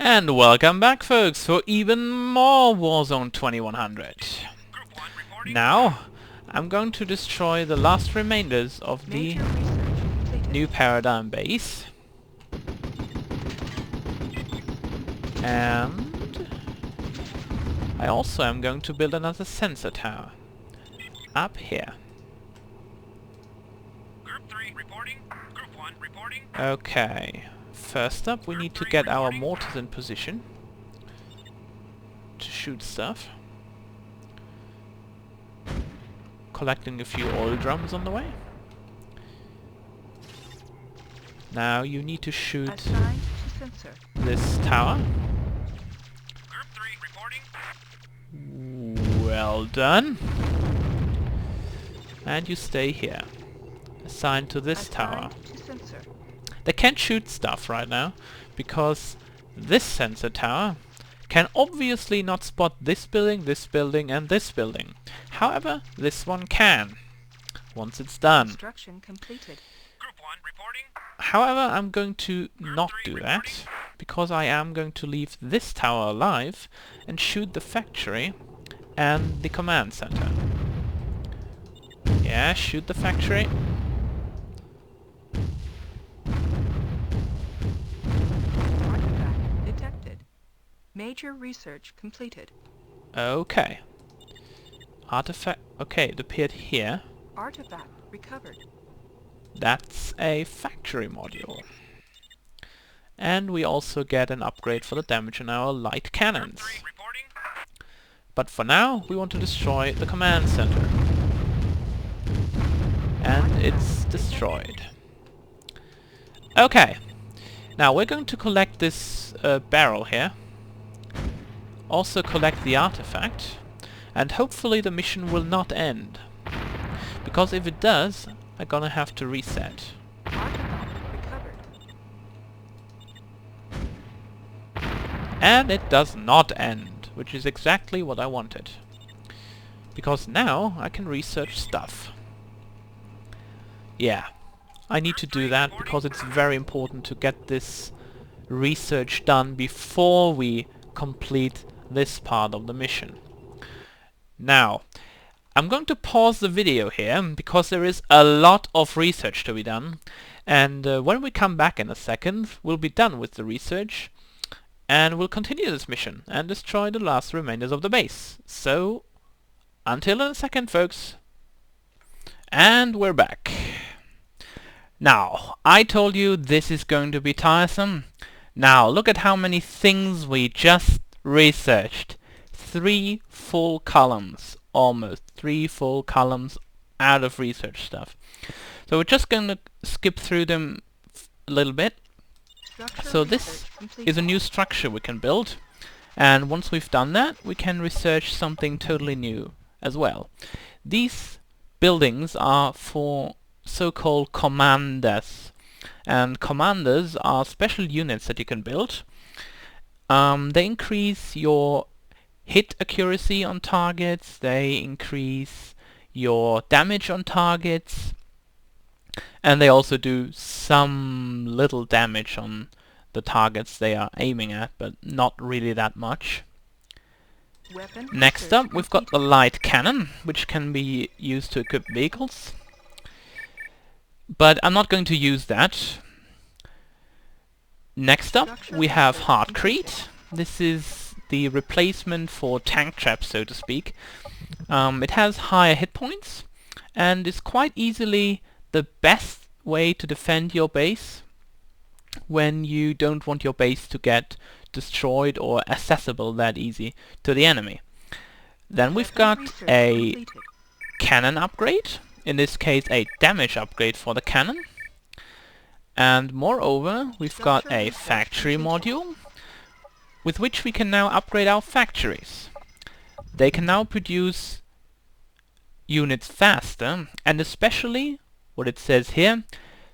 And welcome back, folks, for even more Warzone 2100. Now, I'm going to destroy the last remainders of the new paradigm base. And I also am going to build another sensor tower up here. Group 3 reporting. Group 1 reporting. Okay. First up, we need to get our mortars in position to shoot stuff. Collecting a few oil drums on the way. Now you need to shoot this tower. Group 3 reporting. Well done. And you stay here. Assigned to this tower. They can't shoot stuff right now, because this sensor tower can obviously not spot this building, and this building. However, this one can, once it's done. Construction completed. Group 1 reporting. However, I'm going to not do that, because I am going to leave this tower alive and shoot the factory and the command center. Yeah, shoot the factory. Major research completed. Okay. Artifact... Okay, it appeared here. Artifact recovered. That's a factory module. And we also get an upgrade for the damage on our light cannons. Group 3 reporting. But for now, we want to destroy the command center. And it's destroyed. Okay. Now we're going to collect this barrel here. Also collect the artifact, and hopefully the mission will not end, because if it does, I'm gonna have to reset. And it does not end, which is exactly what I wanted, because now I can research stuff. Yeah, I need to do that because it's very important to get this research done before we complete this part of the mission. Now, I'm going to pause the video here because there is a lot of research to be done, and when we come back in a second, we'll be done with the research and we'll continue this mission and destroy the last remainders of the base. So, until in a second, folks. And we're back. Now, I told you this is going to be tiresome. Now, look at how many things we just researched. 3 full columns, almost 3 full columns out of research stuff. So we're just going to skip through them a little bit. So this is a new structure we can build, and once we've done that, we can research something totally new as well. These buildings are for so-called commanders, and commanders are special units that you can build. They increase your hit accuracy on targets, they increase your damage on targets, and they also do some little damage on the targets they are aiming at, but not really that much. Next up, we've got the light cannon, which can be used to equip vehicles. But I'm not going to use that. Next up, we have Hardcrete. This is the replacement for tank traps, so to speak. It has higher hit points, and is quite easily the best way to defend your base when you don't want your base to get destroyed or accessible that easy to the enemy. Then we've got a cannon upgrade, in this case a damage upgrade for the cannon. And moreover, we've got a factory module with which we can now upgrade our factories. They can now produce units faster, and especially, what it says here,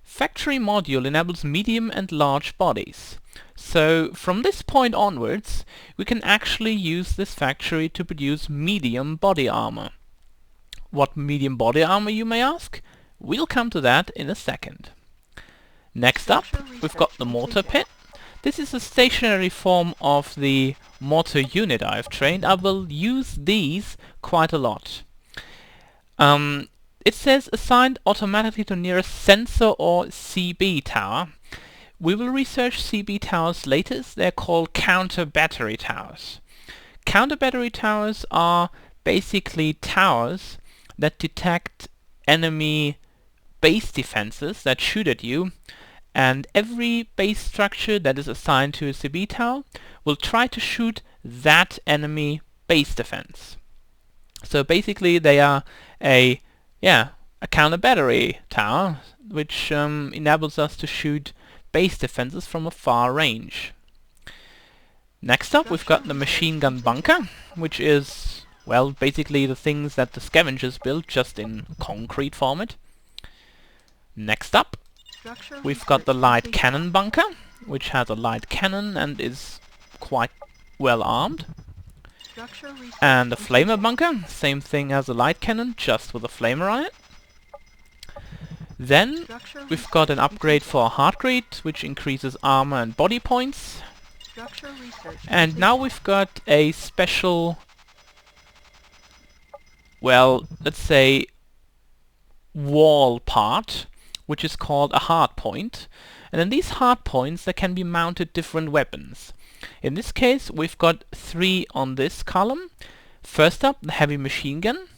factory module enables medium and large bodies. So from this point onwards, we can actually use this factory to produce medium body armor. What medium body armor, you may ask? We'll come to that in a second. Next up, we've got the mortar pit. This is a stationary form of the mortar unit I've trained. I will use these quite a lot. It says assigned automatically to nearest sensor or CB tower. We will research CB towers later. They're called counter battery towers. Counter battery towers are basically towers that detect enemy base defenses that shoot at you, and every base structure that is assigned to a CB tower will try to shoot that enemy base defense. So basically they are a counter battery tower which enables us to shoot base defenses from a far range. Next up we've got the machine gun bunker, which is, well, basically the things that the scavengers build, just in concrete format. Next up we've got the light cannon bunker, which has a light cannon and is quite well armed. And the flamer bunker, same thing as a light cannon, just with a flamer on it. Then we've got an upgrade for a heartgrate, which increases armor and body points. And now we've got a special, well, let's say wall part, which is called a hard point. And in these hard points there can be mounted different weapons. In this case we've got 3 on this column. First up, the heavy machine gun.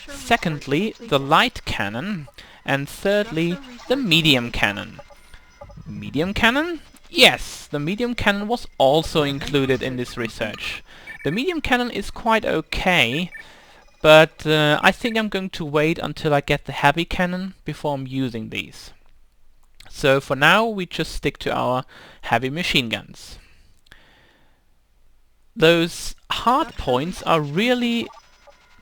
Secondly, the light cannon. And thirdly, the medium cannon. Medium cannon? Yes, the medium cannon was also included in this research. The medium cannon is quite okay, but I think I'm going to wait until I get the heavy cannon before I'm using these. So for now we just stick to our heavy machine guns. Those hard points are really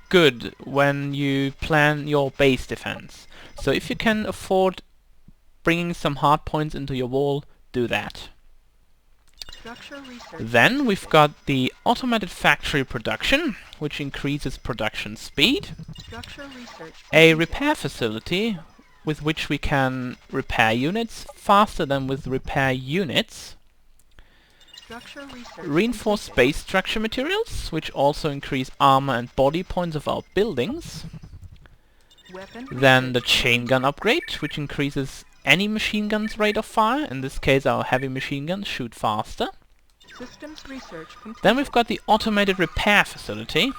good when you plan your base defense. So if you can afford bringing some hard points into your wall, do that. Then we've got the automated factory production, which increases production speed. A repair facility with which we can repair units faster than with repair units. Reinforced base structure materials, which also increase armor and body points of our buildings. Then the chain gun upgrade, which increases any machine gun's rate of fire. In this case our heavy machine guns shoot faster. Then we've got the automated repair facility.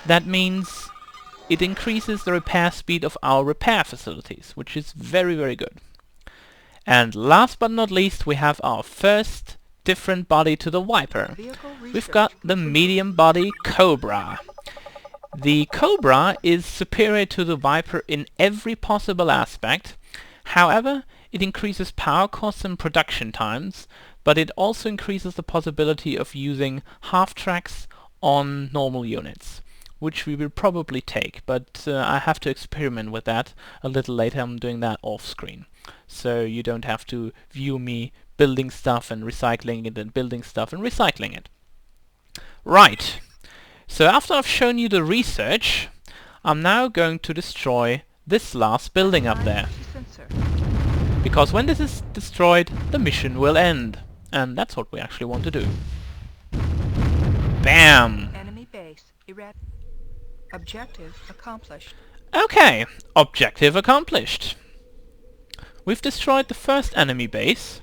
That means it increases the repair speed of our repair facilities, which is very, very good. And last but not least, we have our first different body to the Viper. We've got the medium body Cobra. The Cobra is superior to the Viper in every possible aspect. However, it increases power costs and production times, but it also increases the possibility of using half-tracks on normal units, which we will probably take, but I have to experiment with that a little later. I'm doing that off-screen, so you don't have to view me building stuff and recycling it and building stuff and recycling it. Right, so after I've shown you the research, I'm now going to destroy this last building up there. Because when this is destroyed, the mission will end. And that's what we actually want to do. Bam! Enemy base. Objective accomplished. Okay, objective accomplished. We've destroyed the first enemy base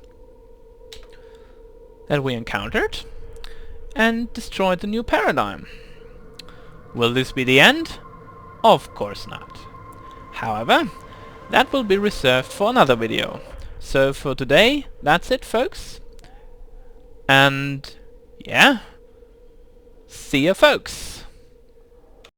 that we encountered and destroyed the new paradigm. Will this be the end? Of course not. However, that will be reserved for another video. So for today, that's it, folks. And yeah, see ya, folks.